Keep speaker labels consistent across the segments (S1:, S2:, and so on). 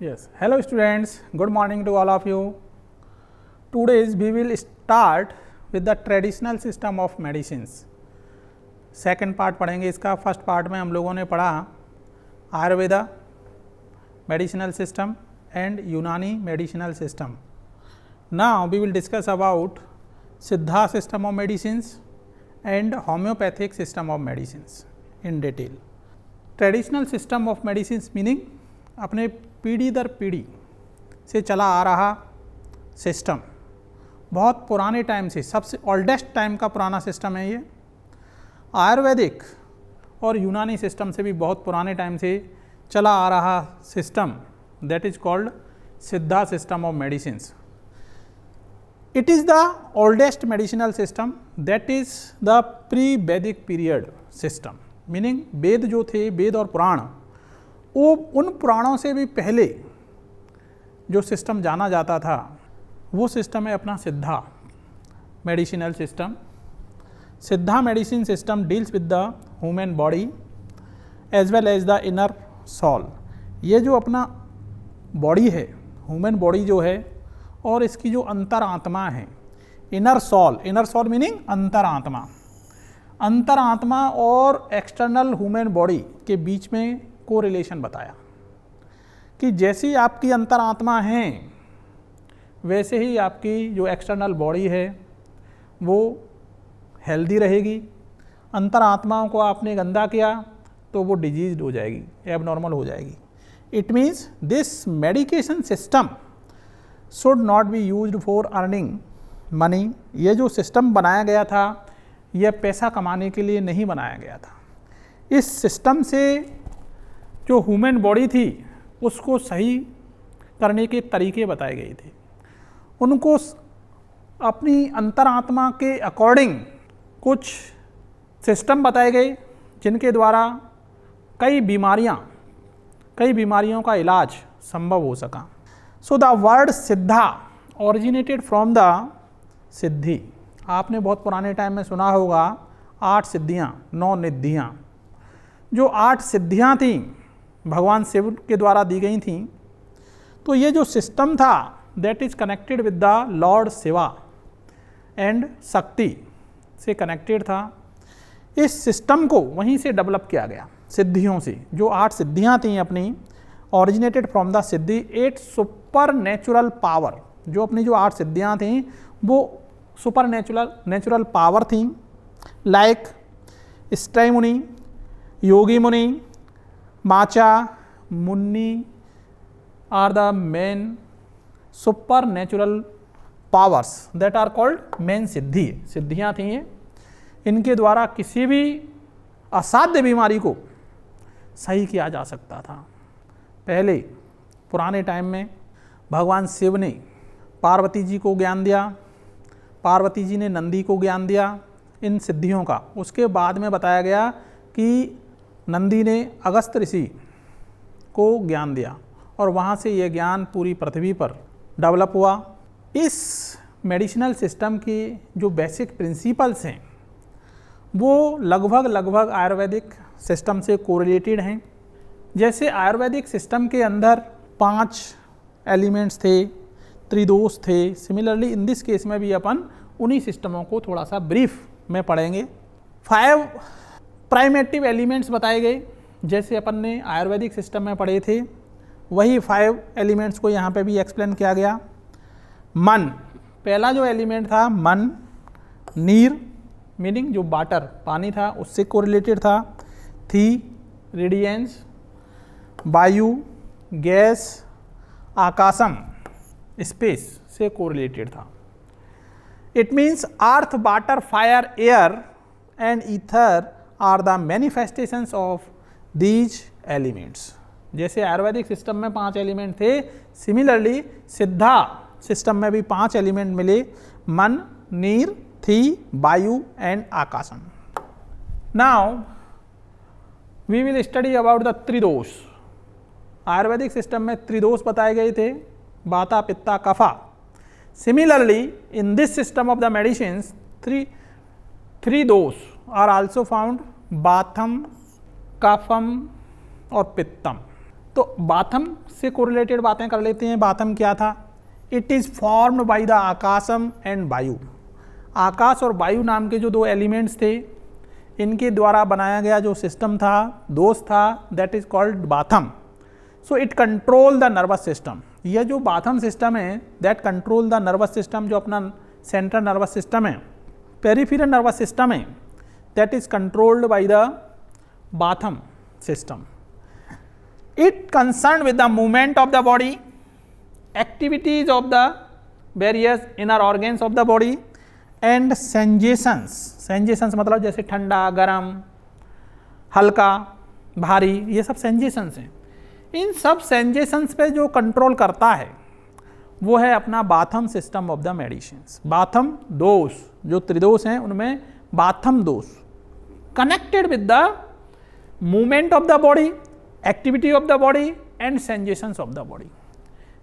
S1: Yes, hello students, good morning to all of you. Today we will start with the traditional system of medicines. Second part पढ़ेंगे इसका. First part में हम लोगों ने पढ़ा Ayurveda medicinal system and Unani medicinal system. Now we will discuss about Siddha system of medicines and homeopathic system of medicines in detail. Traditional system of medicines meaning अपने पीढ़ी दर पीढ़ी से चला आ रहा सिस्टम, बहुत पुराने टाइम से, सबसे ओल्डेस्ट टाइम का पुराना सिस्टम है ये. आयुर्वेदिक और यूनानी सिस्टम से भी बहुत पुराने टाइम से चला आ रहा सिस्टम, दैट इज कॉल्ड सिद्धा system of medicines. It is the oldest medicinal system, that is the pre वैदिक पीरियड सिस्टम. मीनिंग वेद जो थे, वेद और पुराण, वो उन पुराणों से भी पहले जो सिस्टम जाना जाता था वो सिस्टम है अपना Siddha medicinal system. Siddha medicine system deals with the human body as well as the inner soul. ये जो अपना बॉडी है, ह्यूमन बॉडी जो है, और इसकी जो अंतरात्मा है, इनर सोल मीनिंग अंतरात्मा, अंतरात्मा और एक्सटर्नल ह्यूमन बॉडी के बीच में को रिलेशन बताया कि जैसी आपकी अंतरात्मा है वैसे ही आपकी जो एक्सटर्नल बॉडी है वो हेल्दी रहेगी. अंतरात्माओं को आपने गंदा किया तो वो डिजीज्ड हो जाएगी, एबनॉर्मल हो जाएगी. It means this medication system should not be used for earning money. ये जो सिस्टम बनाया गया था यह पैसा कमाने के लिए नहीं बनाया गया था. इस सिस्टम से जो ह्यूमन बॉडी थी उसको सही करने के तरीके बताए गए थे. उनको अपनी अंतरात्मा के अकॉर्डिंग कुछ सिस्टम बताए गए जिनके द्वारा कई बीमारियों का इलाज संभव हो सका. सो द वर्ड सिद्धा ओरिजिनेटेड फ्रॉम द सिद्धि. आपने बहुत पुराने टाइम में सुना होगा 8 सिद्धियाँ, 9 निधियाँ. जो 8 सिद्धियाँ थीं भगवान शिव के द्वारा दी गई थीं. तो ये जो सिस्टम था that is connected with the Lord Shiva and शक्ति से कनेक्टेड था. इस सिस्टम को वहीं से डेवलप किया गया सिद्धियों से. जो 8 सिद्धियाँ थीं अपनी, originated from the siddhi 8 supernatural power. जो अपनी जो 8 सिद्धियाँ थीं वो सुपर नेचुरल पावर थीं. लाइक स्ट्राई muni, yogi muni, Macha, Munni are the main supernatural powers that are called main सिद्धियाँ थी ये. इनके द्वारा किसी भी असाध्य बीमारी को सही किया जा सकता था. पहले पुराने टाइम में भगवान शिव ने पार्वती जी को ज्ञान दिया, पार्वती जी ने नंदी को ज्ञान दिया इन सिद्धियों का. उसके बाद में बताया गया कि नंदी ने अगस्त ऋषि को ज्ञान दिया और वहाँ से ये ज्ञान पूरी पृथ्वी पर डेवलप हुआ. इस मेडिसिनल सिस्टम की जो बेसिक प्रिंसिपल्स हैं वो लगभग आयुर्वेदिक सिस्टम से कोरिलेटेड हैं. जैसे आयुर्वेदिक सिस्टम के अंदर 5 एलिमेंट्स थे, त्रिदोष थे. सिमिलरली इन दिस केस में भी अपन उन्हीं सिस्टमों को थोड़ा सा ब्रीफ में पढ़ेंगे. 5 प्राइमेटिव एलिमेंट्स बताए गए जैसे अपन ने आयुर्वेदिक सिस्टम में पढ़े थे, वही 5 एलिमेंट्स को यहाँ पे भी एक्सप्लेन किया गया. मन, पहला जो एलिमेंट था मन. नीर मीनिंग जो वाटर, पानी था, उससे कोरिलेटेड था. थी रेडियंस, वायु, गैस, आकाशम स्पेस से कोरिलेटेड था. It means earth, water, fire, air and ether are the manifestations of these elements. जैसे आयुर्वेदिक सिस्टम में 5 एलिमेंट थे, सिमिलरली सिद्धा सिस्टम में भी 5 एलिमेंट मिले. मन, नीर, थी, वायु एंड आकाशम. Now we will study about the tridosha. Ayurvedic system में त्रिदोष बताए गए थे, वाता, पित्ता, कफा. Similarly in this system of the medicines three dosha are also found, बाथम, कफम और पित्तम. तो बाथम से कोरिलेटेड बातें कर लेते हैं। बाथम क्या था? It is formed by the akasham and vayu. आकाश और वायु नाम के जो दो एलिमेंट्स थे, इनके द्वारा बनाया गया जो सिस्टम था, दोष था, that is called vatham. So it control the nervous system. यह जो बाथम सिस्टम है that control the nervous system, जो अपना सेंट्रल नर्वस सिस्टम है, पेरिफेरल नर्वस सिस्टम है, that is controlled by the vatham system. It concern with the movement of the body, activities of the various inner organs of the body and sensations. Sensations मतलब जैसे ठंडा, गर्म, हल्का, भारी, ये सब सेंजेशंस हैं। इन सब सेंजेशंस पे जो कंट्रोल करता है वो है अपना vatham system of the medicines. Vatham दोष, जो त्रिदोष हैं उनमें vatham dosha connected with the movement of the body, activity of the body and sensations of the body.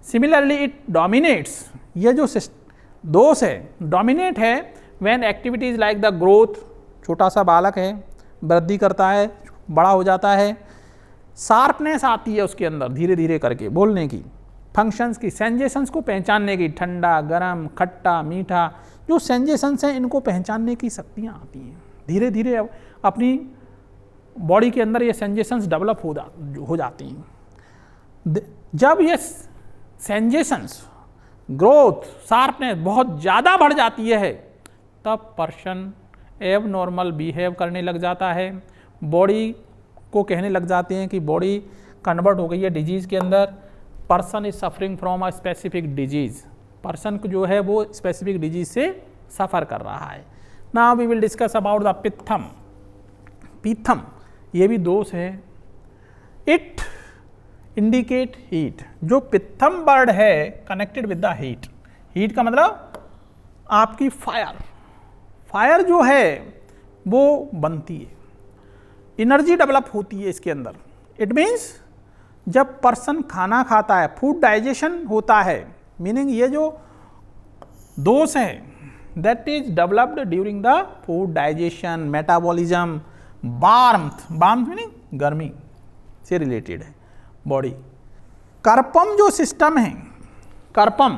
S1: Similarly it dominates, ये जो दोष है डोमिनेट है when activities like the growth, छोटा सा बालक है, वृद्धि करता है, बड़ा हो जाता है, शार्पनेस आती है उसके अंदर धीरे धीरे करके बोलने की, फंक्शंस की, सेंजेशंस को पहचानने की, ठंडा, गर्म, खट्टा, मीठा, जो सेंजेशंस हैं इनको पहचानने की शक्तियाँ आती हैं। धीरे धीरे अपनी बॉडी के अंदर ये सेंजेशंस डेवलप हो जाती हैं। जब ये सेंजेशंस, ग्रोथ, शार्पनेस बहुत ज़्यादा बढ़ जाती है तब पर्सन एब नॉर्मल बिहेव करने लग जाता है, बॉडी को कहने लग जाते हैं कि बॉडी कन्वर्ट हो गई है डिजीज़ के अंदर, person is suffering from a specific disease, person को जो है वो स्पेसिफिक डिजीज़ से सफ़र कर रहा है। Now we will discuss about the pittam. Pittam ये भी दोष है। It indicate heat. जो पित्थम वर्ड है connected with the heat. Heat का मतलब आपकी फायर, फायर जो है वो बनती है, एनर्जी डेवलप होती है इसके अंदर। इट मीन्स जब पर्सन खाना खाता है, फूड डाइजेशन होता है, मीनिंग ये जो दोष है that is developed during the food digestion, metabolism, warmth, warmth meaning गर्मी से रिलेटेड है बॉडी। कार्पम जो सिस्टम है, कार्पम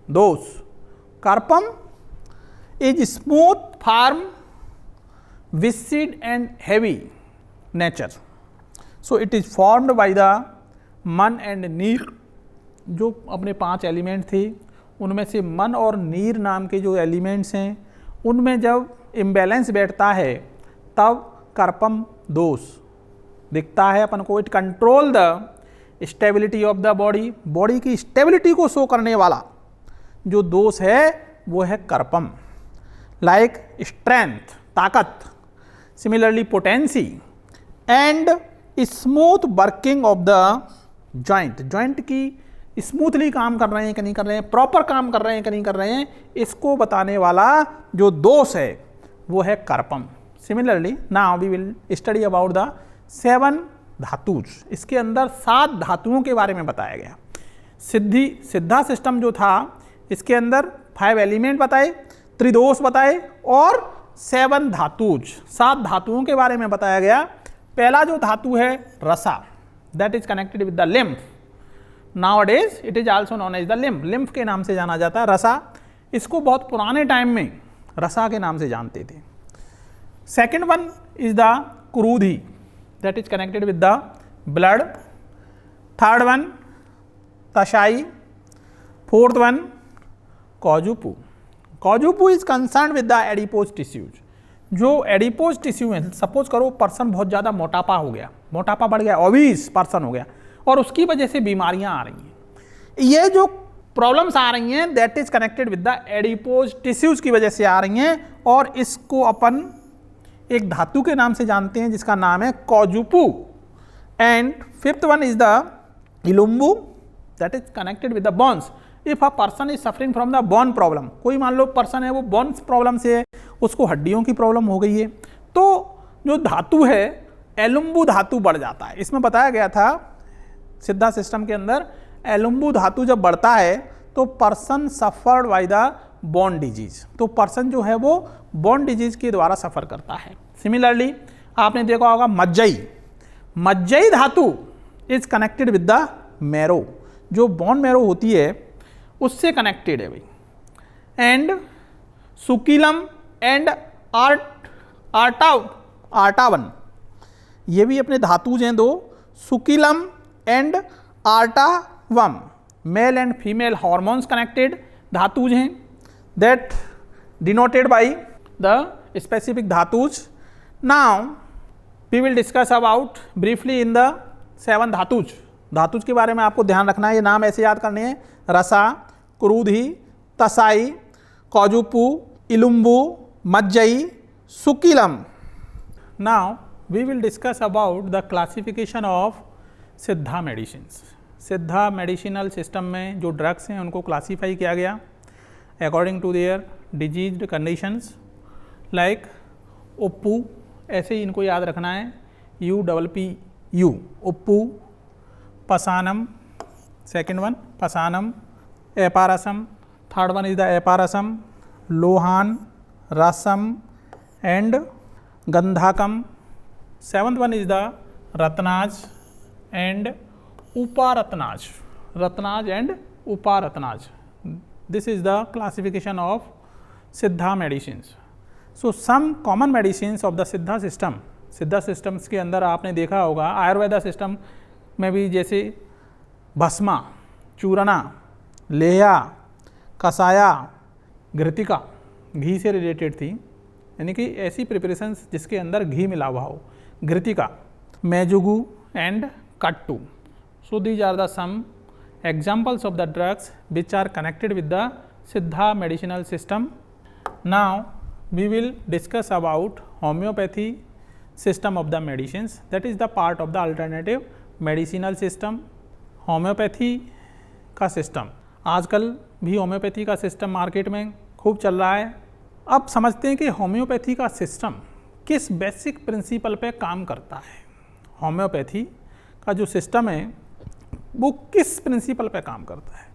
S1: दोष, kapham is smooth, firm, viscid and heavy nature. So it is formed by the मन एंड नीर। जो अपने 5 एलिमेंट थे उनमें से मन और नीर नाम के जो एलिमेंट्स हैं उनमें जब इम्बैलेंस बैठता है तब कार्पम दोष दिखता है अपन को। It control the stability of the body. Body की स्टेबिलिटी को शो करने वाला जो दोष है वो है कार्पम। लाइक स्ट्रेंथ, ताकत, similarly potency and smooth working of the joint. Joint की स्मूथली काम कर रहे हैं कि नहीं कर रहे हैं, प्रॉपर काम कर रहे हैं कि नहीं कर रहे हैं, इसको बताने वाला जो दोष है वो है kapham. Similarly now we will study about the 7 धातुज। इसके अंदर 7 धातुओं के बारे में बताया गया। सिद्धा सिस्टम जो था इसके अंदर 5 एलिमेंट बताए, त्रिदोष बताए और 7 धातुज, 7 धातुओं के बारे में बताया गया। पहला जो धातु है रसा, that is connected with the lymph. Nowadays it is also known as the lymph. Lymph के नाम से जाना जाता है रसा। इसको बहुत पुराने टाइम में रसा के नाम से जानते थे। सेकेंड वन इज द क्रूधि, that is connected with the blood. Third one तशाई। फोर्थ वन कॉजुपू। कॉजुपू is concern with the adipose tissues. जो एडिपोज टिश्यू है, सपोज करो पर्सन बहुत ज़्यादा मोटापा हो गया, मोटापा बढ़ गया, ओबीस पर्सन हो गया और उसकी वजह से बीमारियां आ रही हैं। ये जो प्रॉब्लम्स आ रही हैं that is connected with the adipose tissues की वजह से आ रही हैं और इसको अपन एक धातु के नाम से जानते हैं जिसका नाम है कॉजुपू। And fifth one is the इलुम्बू, that is connected with the bones. If a person is suffering from the bone problem, कोई मान लो पर्सन है वो बोन्स प्रॉब्लम से है, उसको हड्डियों की प्रॉब्लम हो गई है, तो जो धातु है एलुम्बू धातु बढ़ जाता है। इसमें बताया गया था सिद्धा सिस्टम के अंदर एलुम्बू धातु जब बढ़ता है तो person suffered by the bone disease. तो पर्सन जो है वो बोन डिजीज के द्वारा सफर करता है। सिमिलरली आपने देखा होगा मज्जई, मज्जई धातु is connected with the marrow, जो बोन मैरो होती है उससे कनेक्टेड है भाई। एंड सुकीलम एंड आर्टावन, ये भी अपने धातुज हैं दो, सुकीलम एंड आर्टावम, male and female hormones connected धातुज हैं, that denoted by the specific धातुज। Now we will discuss about briefly in the 7 धातुज। धातुज के बारे में आपको ध्यान रखना है, ये नाम ऐसे याद करने हैं, रसा, क्रूधि, तसाई, कौजुपू, इलुम्बू, मज्जई, सुकीलम। Now we will discuss about the classification of Siddha medicines. Siddha medicinal system में जो ड्रग्स हैं उनको क्लासीफाई किया गया according to their diseased conditions, like उप्पू, ऐसे ही इनको याद रखना है, UPPU, उप्पू, पसानम, सेकेंड वन पसानम, एपारसम, थर्ड वन इज द एपारसम, लोहान, रसम एंड गंधाकम, सेवंथ वन इज द रत्नाज एंड उपारत्नाज, रत्नाज and उपारत्नाज। This is the classification of Siddha medicines. So some common medicines of the Siddha system, Siddha systems के अंदर आपने देखा होगा आयुर्वेदा सिस्टम में भी, जैसे भस्मा, चूरना, लेह्या, कसाया, घृतिका, घी से रिलेटेड थी, यानी कि ऐसी प्रिपरेशंस जिसके अंदर घी मिला हुआ हो, घृतिका, मेजुगु एंड कट्टू। So these are the some examples of the drugs which are connected with the Siddha medicinal system. Now we will discuss about homeopathy system of the medicines, that is the part of the alternative medicinal system। Homeopathy का system, आजकल भी homeopathy का system market में खूब चल रहा है। अब समझते हैं कि होम्योपैथी का सिस्टम किस बेसिक प्रिंसिपल पे काम करता है। होम्योपैथी का जो सिस्टम है वो किस प्रिंसिपल पे काम करता है।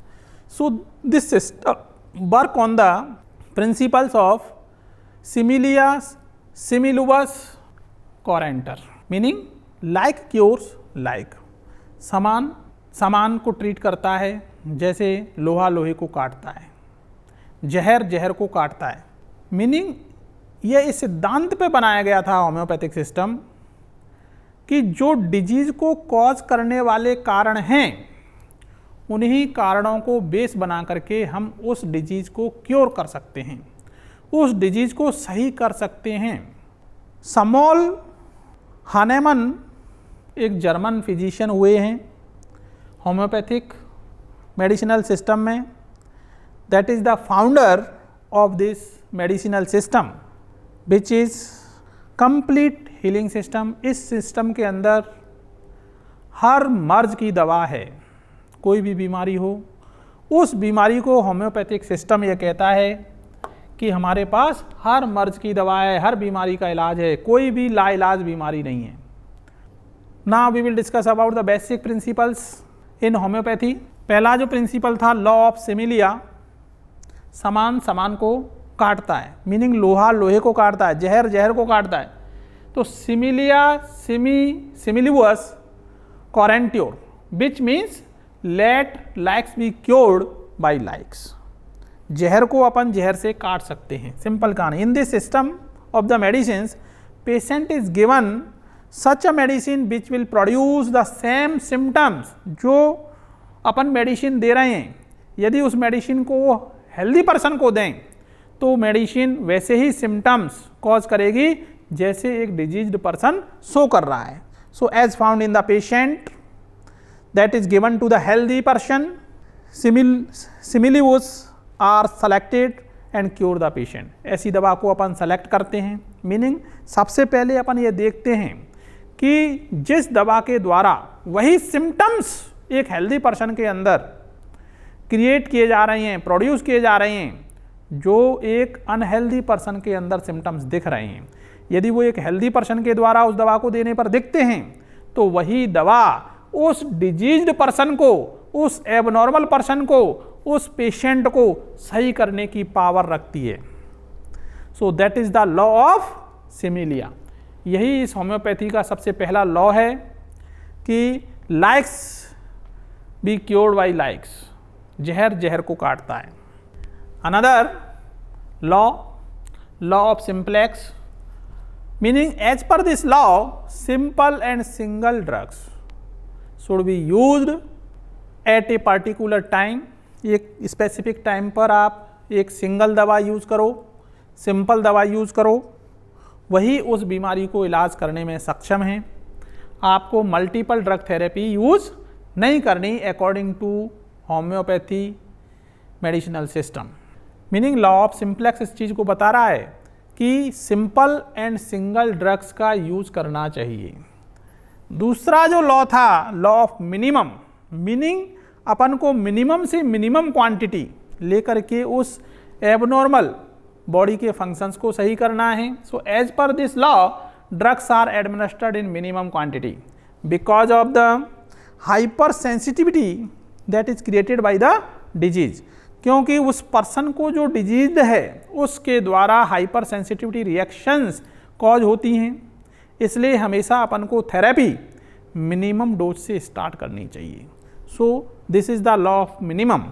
S1: So this system work on the principles of similia similibus curentur, meaning like cures like, समान समान को ट्रीट करता है, जैसे लोहा लोहे को काटता है, जहर जहर को काटता है। मीनिंग यह इस सिद्धांत पे बनाया गया था होम्योपैथिक सिस्टम कि जो डिजीज को कॉज करने वाले कारण हैं उन्हीं कारणों को बेस बना करके हम उस डिजीज को क्योर कर सकते हैं, उस डिजीज को सही कर सकते हैं। समोल हानेमन एक जर्मन फिजिशियन हुए हैं होम्योपैथिक मेडिसिनल सिस्टम में, that is the founder of this medicinal system which is complete healing system. इस सिस्टम के अंदर हर मर्ज की दवा है, कोई भी बीमारी हो उस बीमारी को होम्योपैथिक सिस्टम यह कहता है कि हमारे पास हर मर्ज की दवा है, हर बीमारी का इलाज है, कोई भी लाइलाज बीमारी नहीं है। Now we will discuss about the basic principles in homeopathy. पहला जो प्रिंसिपल था लॉ ऑफ सिमिलिया, समान समान को काटता है, मीनिंग लोहा लोहे को काटता है, जहर जहर को काटता है। तो similia similibus curentur which means let likes be cured by likes, जहर को अपन जहर से काट सकते हैं, सिंपल कहानी। इन this system of the medicine patient is given such a medicine which will produce the same symptoms. जो अपन मेडिसिन दे रहे हैं, यदि उस मेडिसिन को वो हेल्दी पर्सन को दें तो मेडिसिन वैसे ही सिम्टम्स कॉज करेगी जैसे एक डिजीज्ड पर्सन शो कर रहा है। So as found in the patient that is given to the healthy person, similibus are selected and cure the patient. ऐसी दवा को अपन सेलेक्ट करते हैं, मीनिंग सबसे पहले अपन ये देखते हैं कि जिस दवा के द्वारा वही सिम्टम्स एक हेल्दी पर्सन के अंदर क्रिएट किए जा रहे हैं, प्रोड्यूस किए जा रहे हैं, जो एक अनहेल्दी पर्सन के अंदर सिम्टम्स दिख रहे हैं, यदि वो एक हेल्दी पर्सन के द्वारा उस दवा को देने पर दिखते हैं तो वही दवा उस डिजीज्ड पर्सन को, उस एबनॉर्मल पर्सन को, उस पेशेंट को सही करने की पावर रखती है। So that is the law of similia. यही इस होम्योपैथी का सबसे पहला लॉ है कि likes be cured by likes, जहर जहर को काटता है। Another law of simplex, meaning as per this law simple and single drugs should be used at a particular time. एक स्पेसिफिक टाइम पर आप एक सिंगल दवा यूज करो, सिंपल दवा यूज करो, वही उस बीमारी को इलाज करने में सक्षम है। आपको मल्टीपल ड्रग थेरेपी यूज नहीं करनी according to homeopathy medicinal system. Meaning law of simplex इस चीज़ को बता रहा है कि सिंपल एंड सिंगल ड्रग्स का यूज करना चाहिए। दूसरा जो लॉ था, लॉ ऑफ मिनिमम, मीनिंग अपन को मिनिमम से मिनिमम क्वांटिटी लेकर के उस एबनॉर्मल बॉडी के फंक्शंस को सही करना है। So as per this law drugs are administered in minimum quantity because of the hypersensitivity that is created by the disease, क्योंकि उस पर्सन को जो डिजीज है उसके द्वारा हाइपर सेंसिटिविटी रिएक्शंस कॉज होती हैं। इसलिए हमेशा अपन को थेरेपी मिनिमम डोज से स्टार्ट करनी चाहिए। So this is the law of minimum.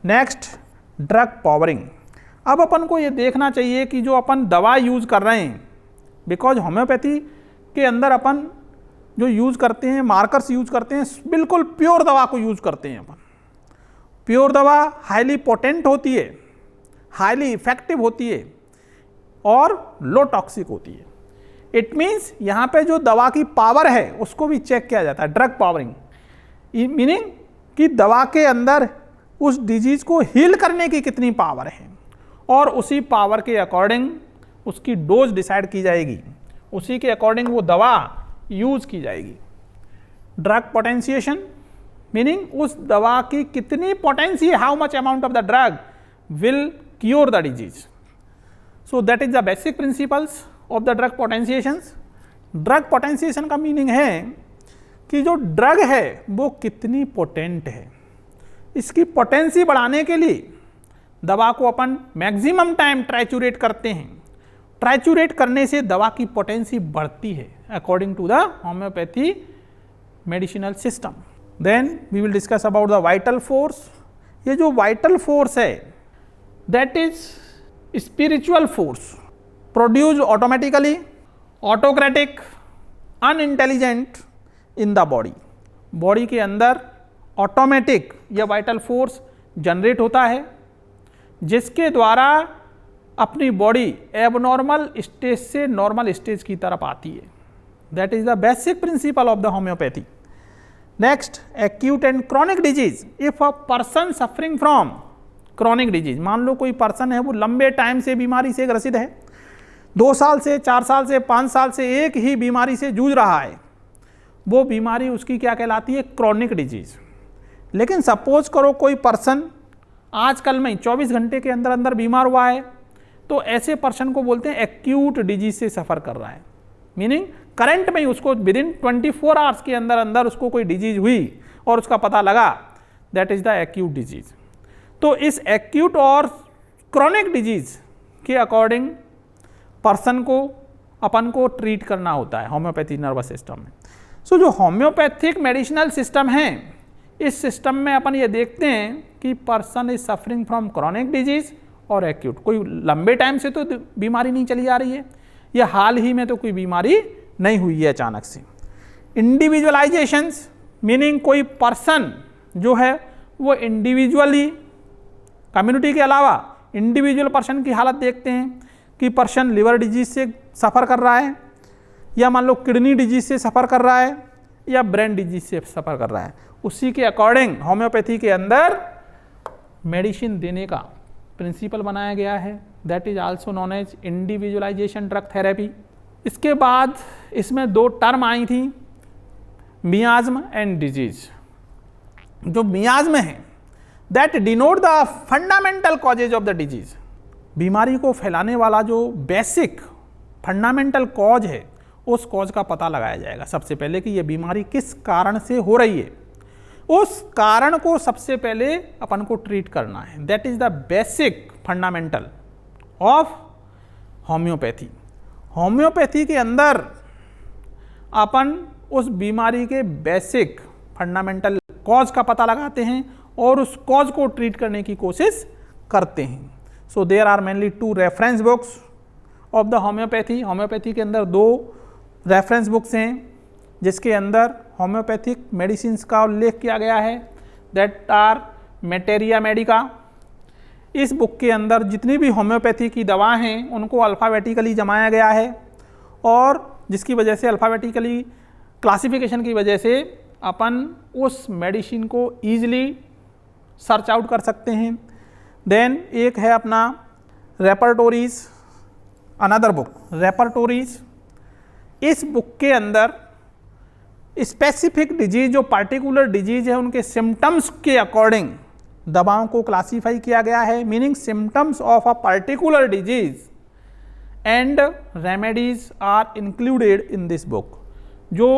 S1: Next, drug powering. अब अपन को ये देखना चाहिए कि जो अपन दवा यूज कर रहे हैं, बिकॉज होम्योपैथी के अंदर अपन जो यूज करते हैं, मार्कर्स यूज करते हैं, बिल्कुल प्योर दवा को यूज करते हैं अपन। प्योर दवा हाईली पोटेंट होती है, हाईली इफेक्टिव होती है और लो टॉक्सिक होती है। इट मीन्स यहाँ पे जो दवा की पावर है उसको भी चेक किया जाता है, ड्रग पावरिंग, मीनिंग कि दवा के अंदर उस डिजीज को हील करने की कितनी पावर है और उसी पावर के अकॉर्डिंग उसकी डोज डिसाइड की जाएगी, उसी के अकॉर्डिंग वो दवा यूज की जाएगी। ड्रग पोटेंशिएशन, मीनिंग उस दवा की कितनी potency, how much amount of the drug will cure the disease. So that is the basic principles of the drug potentiations. Drug potentiation का मीनिंग है कि जो ड्रग है वो कितनी पोटेंट है, इसकी पोटेंसी बढ़ाने के लिए दवा को अपन मैक्सिमम टाइम ट्राइचूरेट करते हैं। ट्राइचूरेट करने से दवा की पोटेंसी बढ़ती है according to the homeopathy medicinal system. Then we will discuss about the vital force. ये जो वाइटल फोर्स है that is spiritual force produced automatically, autocratic, unintelligent in the body. Body के अंदर ऑटोमेटिक यह वाइटल फोर्स जनरेट होता है जिसके द्वारा अपनी बॉडी एबनॉर्मल स्टेज से नॉर्मल स्टेज की तरफ आती है। That is the basic principle of the homeopathy. Next, acute and chronic disease. If a person suffering from chronic disease, मान लो कोई पर्सन है वो लंबे टाइम से बीमारी से ग्रसित है, 2 साल से, 4 साल से, 5 साल से एक ही बीमारी से जूझ रहा है, वो बीमारी उसकी क्या कहलाती है, क्रॉनिक डिजीज। लेकिन सपोज करो कोई पर्सन आजकल में 24 घंटे के अंदर अंदर बीमार हुआ है, तो ऐसे पर्सन को बोलते हैं एक्यूट डिजीज से सफ़र कर रहा है। मीनिंग करंट में उसको विदिन 24 आवर्स के अंदर अंदर उसको कोई डिजीज हुई और उसका पता लगा, that is the acute disease. तो इस एक्यूट और क्रॉनिक डिजीज के अकॉर्डिंग पर्सन को अपन को ट्रीट करना होता है होम्योपैथी नर्वस सिस्टम में। सो जो होम्योपैथिक मेडिसिनल सिस्टम है, इस सिस्टम में अपन ये देखते हैं कि person is suffering from chronic disease और एक्यूट। कोई लंबे टाइम से तो बीमारी नहीं चली आ रही है, या हाल ही में तो कोई बीमारी नहीं हुई है अचानक से। इंडिविजुअलाइजेशंस, मीनिंग कोई पर्सन जो है वो इंडिविजुअली, कम्युनिटी के अलावा इंडिविजुअल पर्सन की हालत देखते हैं कि पर्सन लिवर डिजीज से सफ़र कर रहा है, या मान लो किडनी डिजीज से सफ़र कर रहा है, या ब्रेन डिजीज से सफ़र कर रहा है। उसी के अकॉर्डिंग होम्योपैथी के अंदर मेडिसिन देने का प्रिंसिपल बनाया गया है, that is also known as individualisation drug therapy. इसके बाद इसमें 2 टर्म आई थी, मियाज्म एंड डिजीज। जो मियाज्म है that denote the fundamental causes of the disease. बीमारी को फैलाने वाला जो बेसिक फंडामेंटल कॉज है, उस कॉज का पता लगाया जाएगा सबसे पहले कि यह बीमारी किस कारण से हो रही है। उस कारण को सबसे पहले अपन को ट्रीट करना है। That is the basic fundamental of homeopathy. Homeopathy के अंदर अपन उस बीमारी के बेसिक फंडामेंटल कॉज का पता लगाते हैं और उस कॉज को ट्रीट करने की कोशिश करते हैं। So there are mainly 2 reference books of the homeopathy. Homeopathy के अंदर 2 रेफरेंस बुक्स हैं जिसके अंदर होम्योपैथिक मेडिसिन्स का उल्लेख किया गया है, दैट आर मैटेरिया मेडिका। इस बुक के अंदर जितनी भी होम्योपैथी की दवा हैं उनको अल्फ़ाबेटिकली जमाया गया है और जिसकी वजह से अल्फ़ाबेटिकली क्लासिफिकेशन की वजह से अपन उस मेडिसिन को ईजिली सर्च आउट कर सकते हैं। देन एक है अपना रेपर्टोरीज, अनदर बुक रेपर्टोरीज। इस बुक के अंदर स्पेसिफिक डिजीज, जो पार्टिकुलर डिजीज है उनके सिम्टम्स के अकॉर्डिंग दवाओं को क्लासीफाई किया गया है, meaning symptoms of a particular disease and remedies are included in this book. जो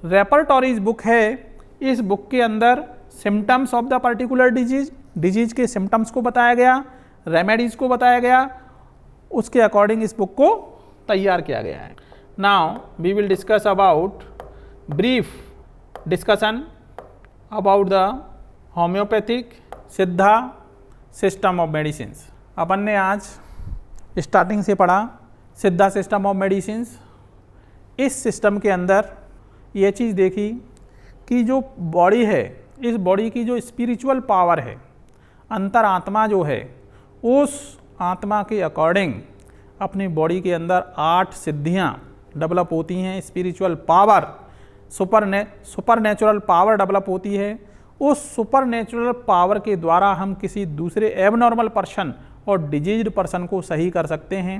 S1: रेपर्टोरीज बुक है, इस बुक के अंदर symptoms of the particular disease के सिम्टम्स को बताया गया, रेमेडीज को बताया गया, उसके अकॉर्डिंग इस बुक को तैयार किया गया है। Now we will discuss about brief discussion about the homeopathic Siddha system of medicines. अपन ने आज स्टार्टिंग से पढ़ा सिद्धा सिस्टम ऑफ मेडिसिन्स। इस सिस्टम के अंदर ये चीज़ देखी कि जो बॉडी है, इस बॉडी की जो स्पिरिचुअल पावर है, अंतरात्मा जो है, उस आत्मा के अकॉर्डिंग अपनी बॉडी के अंदर 8 सिद्धियां डेवलप होती हैं। Spiritual power, supernatural power develop होती है। उस सुपरनेचुरल पावर के द्वारा हम किसी दूसरे एबनॉर्मल पर्सन और डिजीज्ड पर्सन को सही कर सकते हैं।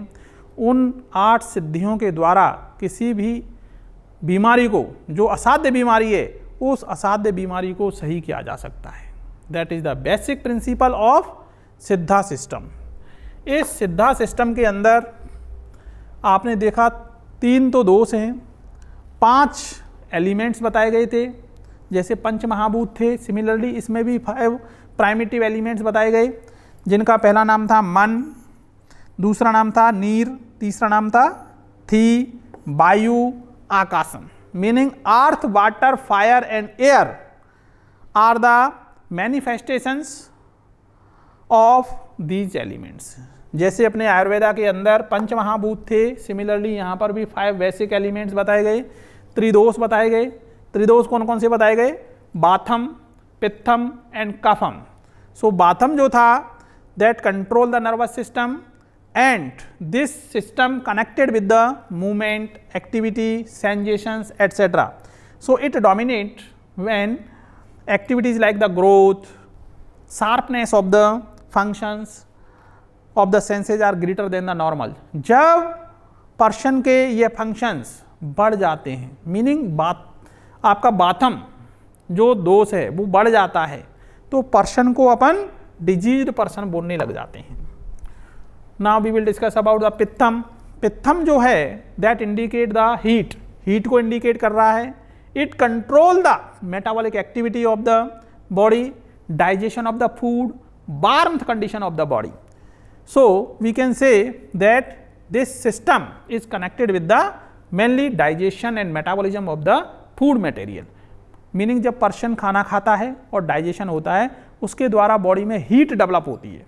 S1: उन 8 सिद्धियों के द्वारा किसी भी बीमारी को, जो असाध्य बीमारी है, उस असाध्य बीमारी को सही किया जा सकता है। That is the basic principle of सिद्धा सिस्टम। इस सिद्धा सिस्टम के अंदर आपने देखा 3 तो दोष हैं, 5 एलिमेंट्स बताए गए थे, जैसे पंच महाभूत थे। सिमिलरली इसमें भी 5 प्राइमिटिव एलिमेंट्स बताए गए, जिनका पहला नाम था मन, दूसरा नाम था नीर, तीसरा नाम था थी, वायु, आकाशम। Meaning earth, water, fire and air are the manifestations of these elements. जैसे अपने आयुर्वेदा के अंदर पंच महाभूत थे, सिमिलरली यहाँ पर भी 5 बेसिक एलिमेंट्स बताए गए, त्रिदोष बताए गए। त्रिदोष कौन कौन से बताए गए? बाथम, पित्थम एंड कफम। सो बाथम जो था, that control the nervous system and this system connected with the movement, activity, sensations etcetera. So it dominate when activities like the growth, sharpness of the functions of the senses are greater than the normal. जब person के ये functions बढ़ जाते हैं, meaning आपका बाथम जो दोष है वो बढ़ जाता है, तो पर्सन को अपन डिजीज पर्सन बोलने लग जाते हैं. Now we will discuss about the pittam. Pittam जो है that indicate the heat, heat को इंडिकेट कर रहा है. It control the metabolic activity of the body, digestion of the food, warmth condition of the body. So we can say that this system is connected with the mainly digestion and metabolism of the food material. Meaning जब person खाना खाता है और digestion होता है, उसके द्वारा body में हीट डेवलप होती है.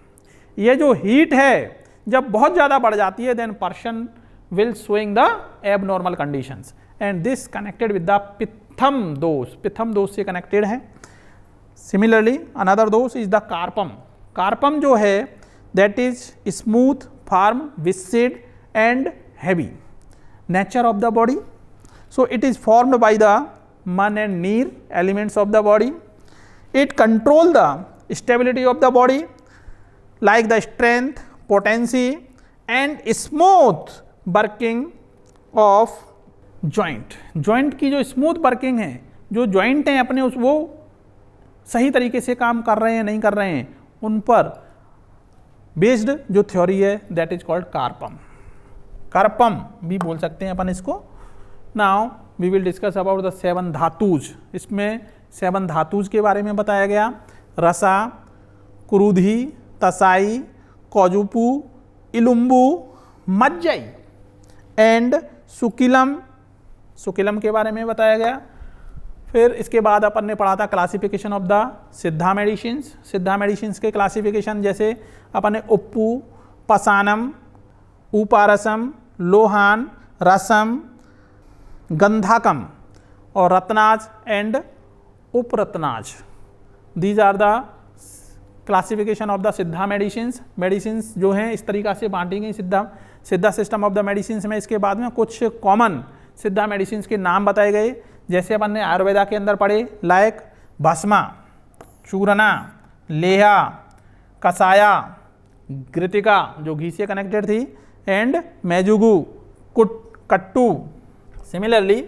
S1: ये जो हीट है जब बहुत ज़्यादा बढ़ जाती है, then person will showing the abnormal conditions and this connected with the pittam dosha. Pittam दोष से कनेक्टेड है. Similarly another dosha is the kapham. Kapham जो है that is smooth, firm, viscid and heavy nature of the body. So it is formed by the मन and नीर elements of the body. It control the stability of the body like the strength, potency and smooth working of joint. joint की जो smooth working है, जो joint हैं अपने वो सही तरीके से काम कर रहे हैं नहीं कर रहे हैं, उन पर बेस्ड जो थ्योरी है that is called Karpam. Karpam भी बोल सकते हैं अपन इसको. Now we will discuss about the 7 धातुज. इसमें 7 धातुज के बारे में बताया गया. रसा, क्रुधि, तसाई, कौजुपू, इलुम्बू, मज्जई एंड सुकिलम. सुकिलम के बारे में बताया गया. फिर इसके बाद अपन ने पढ़ा था classification of the Siddha medicines. सिद्धा मेडिसिन्स के क्लासिफिकेशन जैसे अपन ने उप्पू, पसानम, उपारसम, लोहान, रसम, गंधाकम और रत्नाज एंड उपरत्नाज। These are the classification of the Siddha medicines. Medicines जो हैं इस तरीक़ा से बांटी गई सिद्धा सिस्टम ऑफ द मेडिसिन्स में। इसके बाद में कुछ कॉमन सिद्धा मेडिसिन्स के नाम बताए गए, जैसे अपन ने आयुर्वेदा के अंदर पढ़े, लाइक भस्मा, चूर्णा, लेहा, कसाया, घृतिका जो घी से कनेक्टेड थी, एंड मेजुगु, कट्टू। सिमिलरली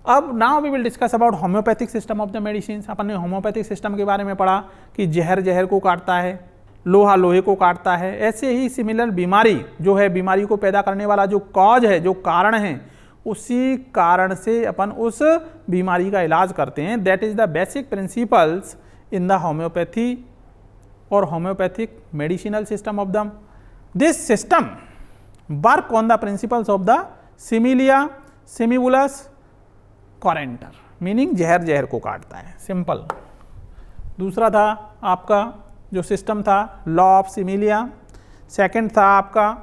S1: अब now we will discuss about homeopathic system of the medicines. अपन ने होम्योपैथिक सिस्टम के बारे में पढ़ा कि जहर जहर को काटता है, लोहा लोहे को काटता है। ऐसे ही सिमिलर बीमारी जो है, बीमारी को पैदा करने वाला जो कॉज है, जो कारण है, उसी कारण से अपन उस बीमारी का इलाज करते हैं। That is the basic principles in the homeopathy और homeopathic medicinal system of the this system work on the principles of the सिमिलिया सिमिबुलस कॉरेंटर, मीनिंग जहर जहर को काटता है, सिंपल। दूसरा था आपका जो सिस्टम था लॉ ऑफ सिमिलिया। सेकंड था आपका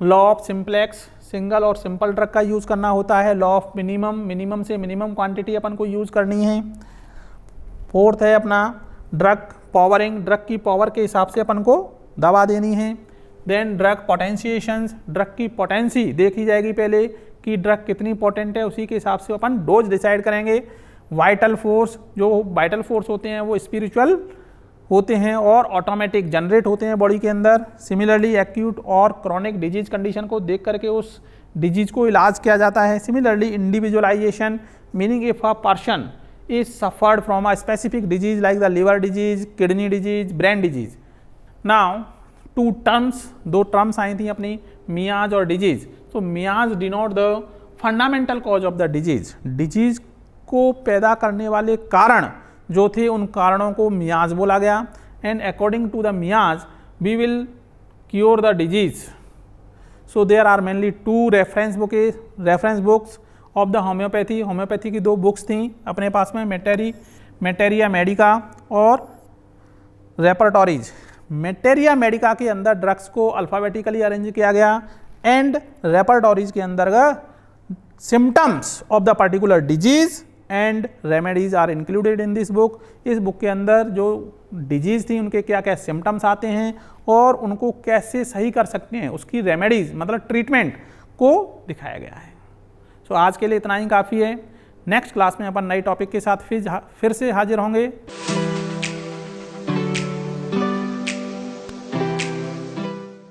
S1: लॉ ऑफ सिंप्लेक्स, सिंगल और सिंपल ड्रग का यूज़ करना होता है। लॉ ऑफ मिनिमम, मिनिमम से मिनिमम क्वांटिटी अपन को यूज़ करनी है। फोर्थ है अपना ड्रग पावरिंग, ड्रग की पावर के हिसाब से अपन को दवा देनी है। देन ड्रग पोटेंशिएशंस, ड्रग की पोटेंसी देखी जाएगी पहले कि ड्रग कितनी पोटेंट है, उसी के हिसाब से अपन डोज डिसाइड करेंगे। वाइटल फोर्स, जो वाइटल फोर्स होते हैं वो स्पिरिचुअल होते हैं और ऑटोमेटिक जनरेट होते हैं बॉडी के अंदर। सिमिलरली एक्यूट और क्रॉनिक डिजीज कंडीशन को देख करके उस डिजीज को इलाज किया जाता है। Similarly individualization, meaning if a person is suffered from a specific disease like the liver disease, kidney disease, brain disease. Now two terms, दो टर्म्स आई थी अपनी, मियाज और डिजीज। तो miasm denote the fundamental cause of the disease, disease को पैदा करने वाले कारण जो थे उन कारणों को मियाज बोला गया। And according to the miasm we will cure the disease. So there are mainly two reference books of the homeopathy. Homeopathy की दो बुक्स थी अपने पास में, मेटेरिया मेडिका और रेपर्टोरीज। मेटेरिया मेडिका के अंदर ड्रग्स को अल्फ़ाबेटिकली अरेंज किया गया एंड रेपर्टोरीज के अंतर्गत symptoms of the particular disease and remedies are included in this book. इस बुक के अंदर जो डिजीज थी उनके क्या क्या सिम्टम्स आते हैं और उनको कैसे सही कर सकते हैं, उसकी रेमेडीज मतलब ट्रीटमेंट को दिखाया गया है। सो आज के लिए इतना ही काफ़ी है। नेक्स्ट क्लास में अपन नई टॉपिक के साथ फिर से हाजिर होंगे।